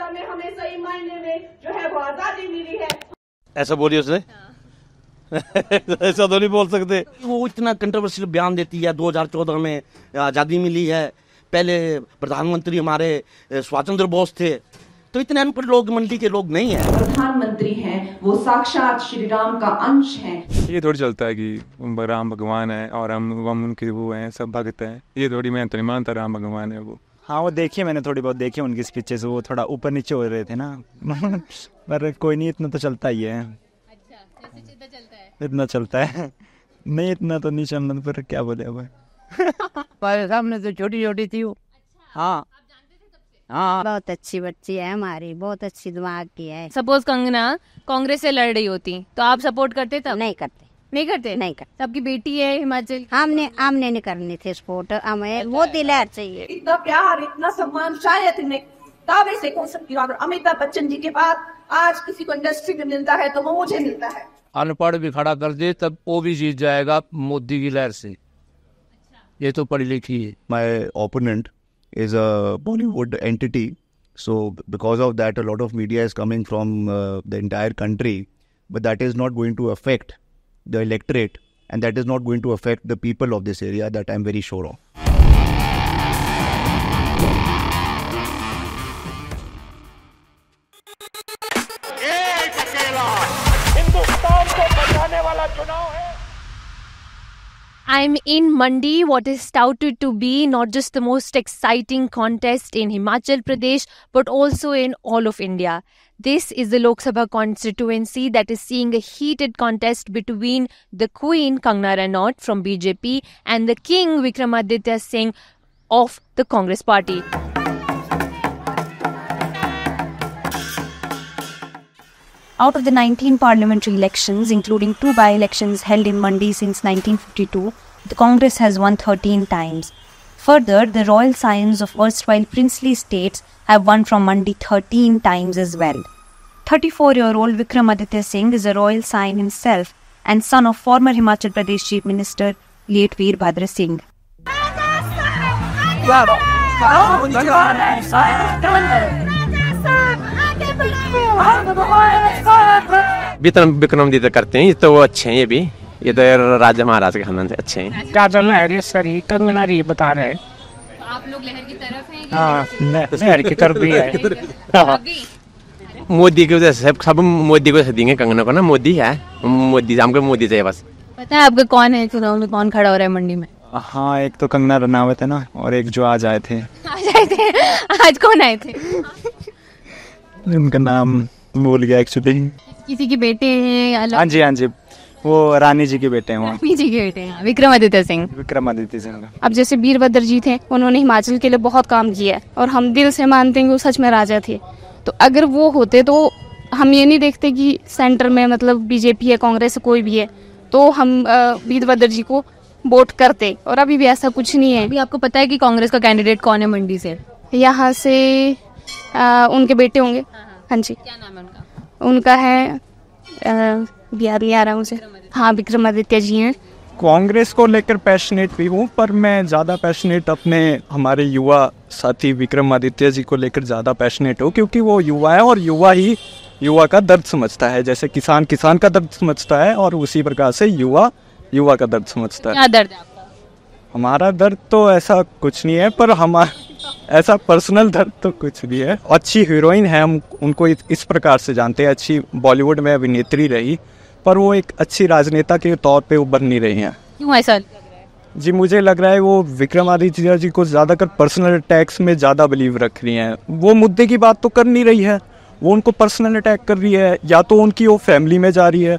सत्ता में हमें सही मायने में जो है वो आजादी मिली है। ऐसा बोलिए उसने। ऐसा तो नहीं बोल सकते। वो इतना कंट्रोवर्शियल बयान देती है। 2014 में आज़ादी मिली है, पहले प्रधानमंत्री हमारे सुभाष चंद्र बोस थे, तो इतने अनपढ़ लोग मंडी के लोग नहीं हैं। प्रधानमंत्री हैं वो साक्षात श्री राम का अंश हैं। ये थोड़ी चलता है कि राम भगवान है और हम उनके वो हैं, सब भक्त हैं। ये थोड़ी, मैं तो नहीं मानता राम भगवान है वो। हाँ वो देखिए, मैंने थोड़ी बहुत देखी उनकी स्पीचेस, वो थोड़ा ऊपर नीचे हो रहे थे ना। पर कोई नहीं, इतना तो चलता ही है। अच्छा, चलता है, इतना चलता है। नहीं इतना तो नहीं चलना, पर क्या बोले अब। पर सामने तो छोटी छोटी थी वो। हाँ हाँ, बहुत अच्छी बच्ची है हमारी, बहुत अच्छी दिमाग की है। सपोज कंगना कांग्रेस से लड़ रही होती तो आप सपोर्ट करते? तब नहीं करते। नहीं करते? नहीं करते। सबकी बेटी है हिमाचल। हमने नहीं करनी थी सपोर्ट, हमें मोदी लहर चाहिए। इतना प्यार, इतना सम्मान शायद इन्हें दावे से कह सकती हूँ। और अमिताभ बच्चन जी के बाद आज किसी को इंडस्ट्री में मिलता है तो वो मुझे मिलता है। अनपढ़ भी खड़ा कर दे तब वो भी जीत जाएगा मोदी की लहर से। ये तो पढ़ी लिखी है। My opponent is a Bollywood entity, so because of that a lot of media is coming from the entire country, but that is not going to affect the electorate and that is not going to affect the people of this area, that I am very sure of. Hindustan को बचाने वाला चुनाव है। I'm in Mandi, what is touted to be not just the most exciting contest in Himachal Pradesh, but also in all of India. This is the Lok Sabha constituency that is seeing a heated contest between the Queen Kangana Ranaut from BJP and the King Vikramaditya Singh of the Congress Party. Out of the 19 parliamentary elections, including 2 by-elections held in Mandi since 1952, the Congress has won 13 times. Further, the royal scions of erstwhile princely states have won from Mandi 13 times as well. 34-year-old Vikramaditya Singh is a royal scion himself and son of former Himachal Pradesh Chief Minister late Veerbhadra Singh. Vikramaditya करते हैं, ये तो वो अच्छे हैं। ये तो राजा महाराज के खानदान से अच्छे हैं। क्या चल रहा है सर? ये कंगना जी बता रहे हैं। आप लोग लहर की तरफ हैं? हाँ, लहर की तरफ भी है। मोदी की वजह से सब मोदी को देंगे कंगना को ना। मोदी है, मोदी हमको मोदी चाहिए बस। पता है आपका कौन है चुनाव में, कौन खड़ा हो रहा है मंडी में? हाँ, एक तो कंगना रनावत है ना, और एक जो आज आए थे। आज कौन आए थे? उनका नाम भूल गया एक्चुअली। किसी के बेटे हैं? हाँ जी, वो रानी जी के बेटे हैं। रानी जी के बेटे हैं विक्रमादित्य सिंह का। अब जैसे वीरभद्र जी थे, उन्होंने हिमाचल के लिए बहुत काम किया है और हम दिल से मानते हैं कि वो सच में राजा थे। तो अगर वो होते तो हम ये नहीं देखते कि सेंटर में मतलब बीजेपी है, कांग्रेस कोई भी है, तो हम वीरभद्र जी को वोट करते। और अभी भी ऐसा कुछ नहीं है। अभी आपको पता है कि कांग्रेस का कैंडिडेट कौन है मंडी से? यहाँ से उनके बेटे होंगे। हाँ जी। क्या नाम है उनका? उनका है बिहार नहीं आ रहा मुझे। हाँ, विक्रमादित्य जी हैं। कांग्रेस को लेकर पैशनेट भी हूँ, पर मैं ज़्यादा पैशनेट अपने हमारे युवा साथी विक्रमादित्य जी को लेकर ज़्यादा पैशनेट हूँ, क्योंकि वो युवा है और युवा ही युवा का दर्द समझता है। जैसे किसान का दर्द समझता है और उसी प्रकार से युवा का दर्द समझता है। क्या दर्द है आपका? हमारा दर्द तो ऐसा कुछ नहीं है, पर ऐसा पर्सनल दर्द तो कुछ भी है। अच्छी हीरोइन है, हम उनको इस प्रकार से जानते हैं। अच्छी बॉलीवुड में अभिनेत्री रही, पर वो एक अच्छी राजनेता के तौर पे उभर नहीं रही हैं। क्यों ऐसा? जी, मुझे लग रहा है वो विक्रमादित्य जी को ज़्यादातर पर्सनल अटैक्स में ज़्यादा बिलीव रख रही हैं। वो मुद्दे की बात तो कर नहीं रही है, वो उनको पर्सनल अटैक कर रही है। या तो उनकी वो फैमिली में जा रही है,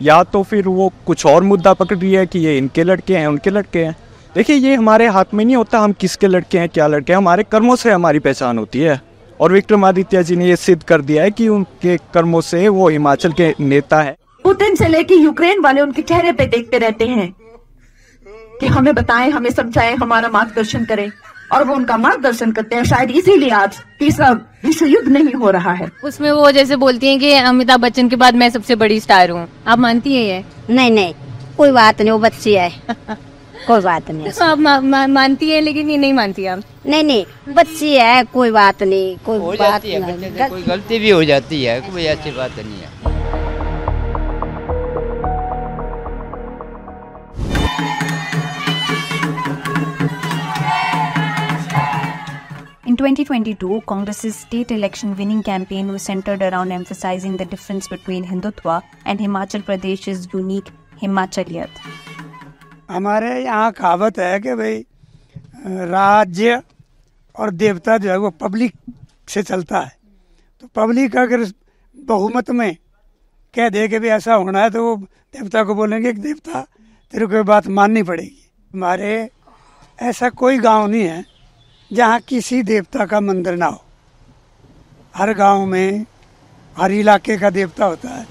या तो फिर वो कुछ और मुद्दा पकड़ रही है कि ये इनके लड़के हैं, उनके लड़के हैं। देखिए, ये हमारे हाथ में नहीं होता हम किसके लड़के हैं, क्या लड़के हैं। हमारे कर्मों से हमारी पहचान होती है, और विक्रमादित्य जी ने ये सिद्ध कर दिया है कि उनके कर्मों से वो हिमाचल के नेता है। पुतिन से लेके यूक्रेन वाले उनके चेहरे पे देखते रहते हैं कि हमें बताएं, हमें समझाएं, हमारा मार्गदर्शन करें, और वो उनका मार्गदर्शन करते हैं। शायद इसीलिए आज तीसरा विश्व युद्ध नहीं हो रहा है। उसमें वो जैसे बोलती हैं कि अमिताभ बच्चन के बाद मैं सबसे बड़ी स्टार हूँ, आप मानती है ये? नहीं, कोई बात नहीं, वो बच्ची है। कोई बात नहीं। तो आप मानती है, लेकिन ये नहीं मानती आप? नहीं, बच्ची है, कोई बात नहीं, कोई हो बात जाती है, नहीं। बच्चे से कोई गलती भी हो जाती है, कोई ऐसी बात नहीं है। In 2022, Congress's state election winning campaign was centered around emphasizing the difference between Hindutva and Himachal Pradesh's unique Himachaliyat. हमारे यहाँ कहावत है कि भाई राज्य और देवता जो है वो पब्लिक से चलता है। तो पब्लिक अगर बहुमत में कह दे कि भाई ऐसा होना है तो वो देवता को बोलेंगे कि देवता तेरे को ये बात माननी पड़ेगी। हमारे ऐसा कोई गांव नहीं है जहाँ किसी देवता का मंदिर ना हो। हर गांव में हर इलाके का देवता होता है,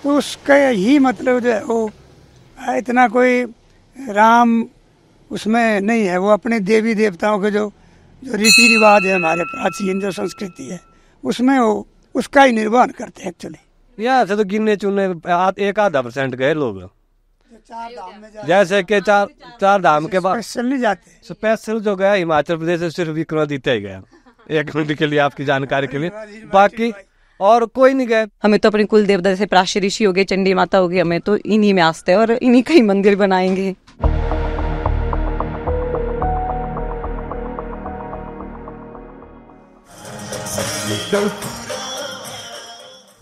तो उसका ही मतलब जो है वो इतना कोई राम उसमें नहीं है। वो अपने देवी देवताओं के जो रीति रिवाज है, हमारे प्राचीन जो संस्कृति है, उसमें वो उसका ही निर्वहन करते हैं एक्चुअली। यहाँ से तो गिनने चुनने 1-आधा% गए लोग, जैसे कि चार धाम के बाद स्पेशल नहीं जाते। स्पेशल जो गया हिमाचल प्रदेश से सिर्फ विक्रमादित्य ही गया, 1 मिनट के लिए आपकी जानकारी के लिए, बाकी और कोई नहीं गए। हमें तो अपने कुल देवता जैसे प्राशी ऋषि हो गए, चंडी माता हो गई, हमें तो इन्हीं में आस्था है और इन्हीं का ही मंदिर बनाएंगे।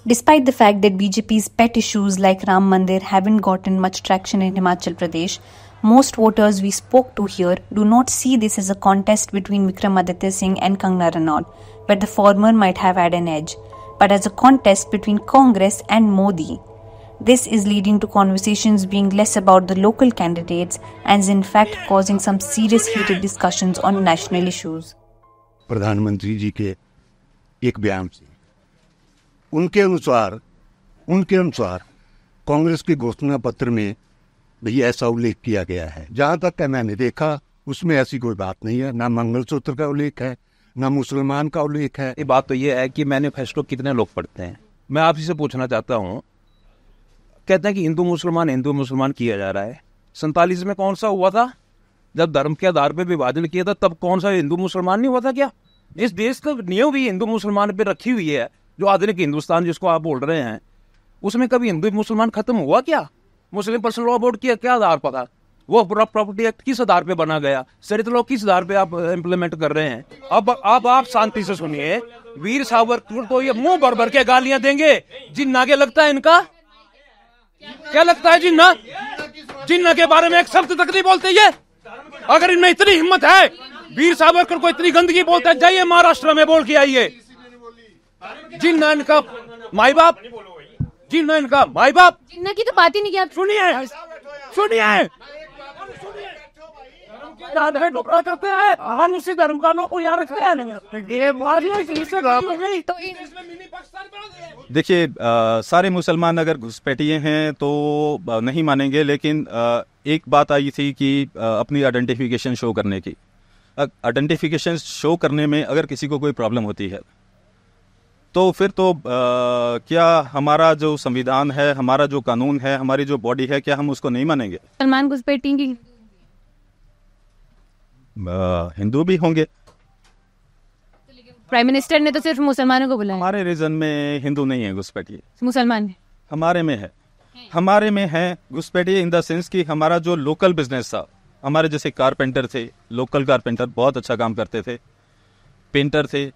Despite the fact that BJP's pet issues like Ram Mandir haven't gotten much traction in Himachal Pradesh, most voters we spoke to here do not see this as a contest between Vikramaditya Singh and Kangana Ranaut, where the former might have had an edge, but as a contest between Congress and Modi. This is leading to conversations being less about the local candidates and is in fact causing some serious heated discussions on national issues. प्रधानमंत्री जी के एक बयान से उनके अनुसार कांग्रेस के घोषणा पत्र में भी ऐसा उल्लेख किया गया है। जहाँ तक कि मैंने देखा उसमें ऐसी कोई बात नहीं है, ना मंगलसूत्र का उल्लेख है, ना मुसलमान का उल्लेख है। ये बात तो ये है कि मैनिफेस्टो कितने लोग पढ़ते हैं। मैं आप से पूछना चाहता हूँ, कहते हैं कि हिंदू मुसलमान किया जा रहा है। 47 में कौन सा हुआ था? जब धर्म के आधार पर विभाजन किया था तब कौन सा हिंदू मुसलमान नहीं हुआ था क्या? इस देश का नींव भी हिंदू मुसलमान पे रखी हुई है। जो आधुनिक हिंदुस्तान जिसको आप बोल रहे हैं, उसमें कभी हिंदू मुसलमान खत्म हुआ क्या? मुस्लिम पर्सनल लॉ बोर्ड की क्या आधार पर था? वो प्रॉपर्टी एक्ट किस आधार पे बना गया? चरित्र लॉ किस आधार पे आप इम्प्लीमेंट कर रहे हैं? अब आप शांति से सुनिए। वीर सावरकर तो ये मुंह भर भर के गालियां देंगे। जिन्ना के लगता है इनका? क्या लगता है जिन्ना के बारे में एक शब्द तक नहीं बोलते ये? अगर इनमें इतनी हिम्मत है, वीर सावरकर को इतनी गंदगी बोलते हैं, जाइए महाराष्ट्र में बोल के आइए। जिन्ना इनका माई बाप, जिन्ना इनका माई बाप। जिन्ना की तो बात ही नहीं किया। सुनिए करते हैं हम इसी धर्म का लोग को याद रखते हैं। देखिए, सारे मुसलमान अगर घुसपैठिए हैं तो नहीं मानेंगे, लेकिन एक बात आई थी कि अपनी आइडेंटिफिकेशन शो करने की। आइडेंटिफिकेशन शो करने में अगर किसी को कोई प्रॉब्लम होती है तो फिर तो क्या हमारा जो संविधान है, हमारा जो कानून है, हमारी जो बॉडी है, क्या हम उसको नहीं मानेंगे? मुसलमान घुसपैठेंगे, हिंदू भी होंगे। प्राइम मिनिस्टर ने तो सिर्फ मुसलमानों को बुलाया। हमारे रीजन में हिंदू नहीं है घुसपैठिए, मुसलमान है। हमारे में है घुसपैठिए इन द सेंस कि हमारा जो लोकल बिजनेस था, हमारे जैसे कारपेंटर थे, लोकल कारपेंटर बहुत अच्छा काम करते थे, पेंटर थे,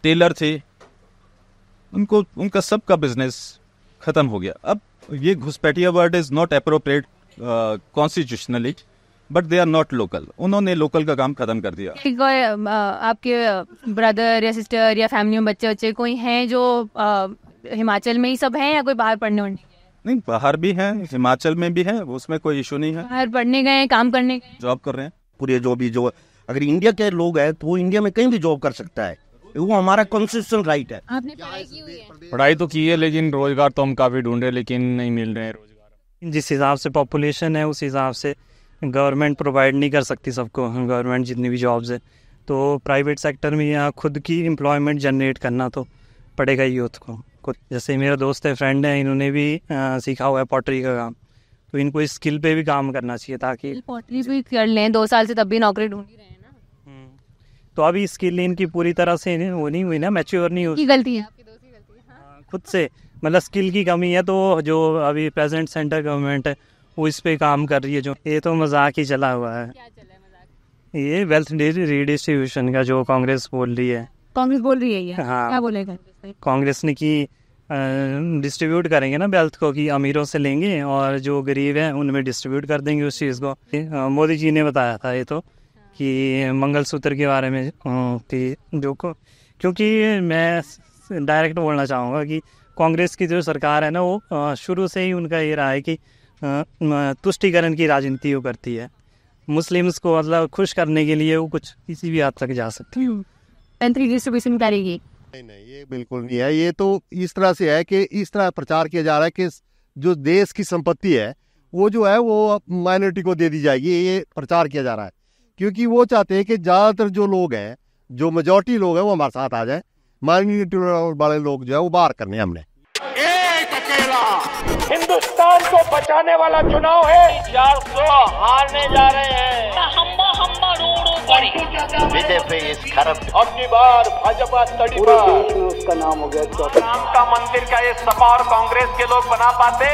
टेलर थे, उनका सबका बिजनेस खत्म हो गया। अब ये घुसपैठिया word is not appropriate constitutionally, but they are not local. उन्होंने लोकल का काम खत्म कर दिया। कोई आपके ब्रदर या सिस्टर या फैमिली में बच्चे कोई हैं जो हिमाचल में ही सब हैं या कोई बाहर पढ़ने उड़ने? नहीं, बाहर भी हैं, हिमाचल में भी हैं, उसमें कोई इशू नहीं है। बाहर पढ़ने गए, काम करने गए, जॉब कर रहे हैं। पूरे जो अगर इंडिया के लोग हैं तो वो इंडिया में कहीं भी जॉब कर सकता है, वो हमारा कॉन्स्टिट्यूशनल राइट है। आपने पढ़ाई की हुई है? पढ़ाई तो की है, लेकिन रोजगार तो हम काफी ढूंढे, लेकिन नहीं मिल रहे हैं रोजगार। जिस हिसाब से पॉपुलेशन है उस हिसाब से गवर्नमेंट प्रोवाइड नहीं कर सकती सबको, गवर्नमेंट जितनी भी जॉब्स है, तो प्राइवेट सेक्टर में यहाँ खुद की एम्प्लॉयमेंट जनरेट करना तो पड़ेगा यूथ को। जैसे मेरा दोस्त है, फ्रेंड है, इन्होंने भी सीखा हुआ है पॉटरी का काम, तो इनको इस स्किल पे भी काम करना चाहिए ताकि पॉटरी भी कर लें, 2 साल से तब भी नौकरी ढूंढ ही रहे हैं ना। तो अभी स्किल इनकी पूरी तरह से वो नहीं हुई ना, मैच्योर नहीं हुई। की गलती है आपकी, दोस्त की गलती है। हाँ। खुद से मतलब स्किल की कमी है। तो जो अभी प्रेजेंट सेंटर गवर्नमेंट है वो इस पे काम कर रही है। जो ये तो मजाक ही चला हुआ है। क्या चला है मजाक? ये वेल्थ रीडिस्ट्रीब्यूशन का जो कांग्रेस बोल रही है। कांग्रेस बोल रही है ये? हाँ। क्या बोलेगा कांग्रेस ने कि डिस्ट्रीब्यूट करेंगे ना वेल्थ को, कि अमीरों से लेंगे और जो गरीब हैं उनमें डिस्ट्रीब्यूट कर देंगे उस चीज़ को। मोदी जी ने बताया था ये तो कि मंगलसूत्र के बारे में कि जो को, क्योंकि मैं डायरेक्ट बोलना चाहूँगा कि कांग्रेस की जो सरकार है ना वो शुरू से ही उनका ये रहा है कि तुष्टीकरण की राजनीति वो करती है। मुस्लिम्स को मतलब खुश करने के लिए वो कुछ किसी भी हद तक जा सकती है। पेंट्री डिस्ट्रीब्यूशन करेगी? नहीं, ये बिल्कुल नहीं है। ये तो इस तरह से है कि इस तरह प्रचार किया जा रहा है कि जो देश की संपत्ति है वो जो है वो माइनॉरिटी को दे दी जाएगी। ये प्रचार किया जा रहा है क्योंकि वो चाहते हैं कि ज़्यादातर जो लोग हैं, जो मेजॉरिटी लोग हैं वो हमारे साथ आ जाए, माइनॉरिटी वाले लोग जो है वो बाहर करने हमने। एक अकेला हिंदुस्तान को बचाने वाला चुनाव है। 400 हारने जा रहे हैं। बीजेपी इस खरब अब की बार भाजपा पूरे देश में उसका नाम हो गया। राम का मंदिर का ये सपा और कांग्रेस के लोग बना पाते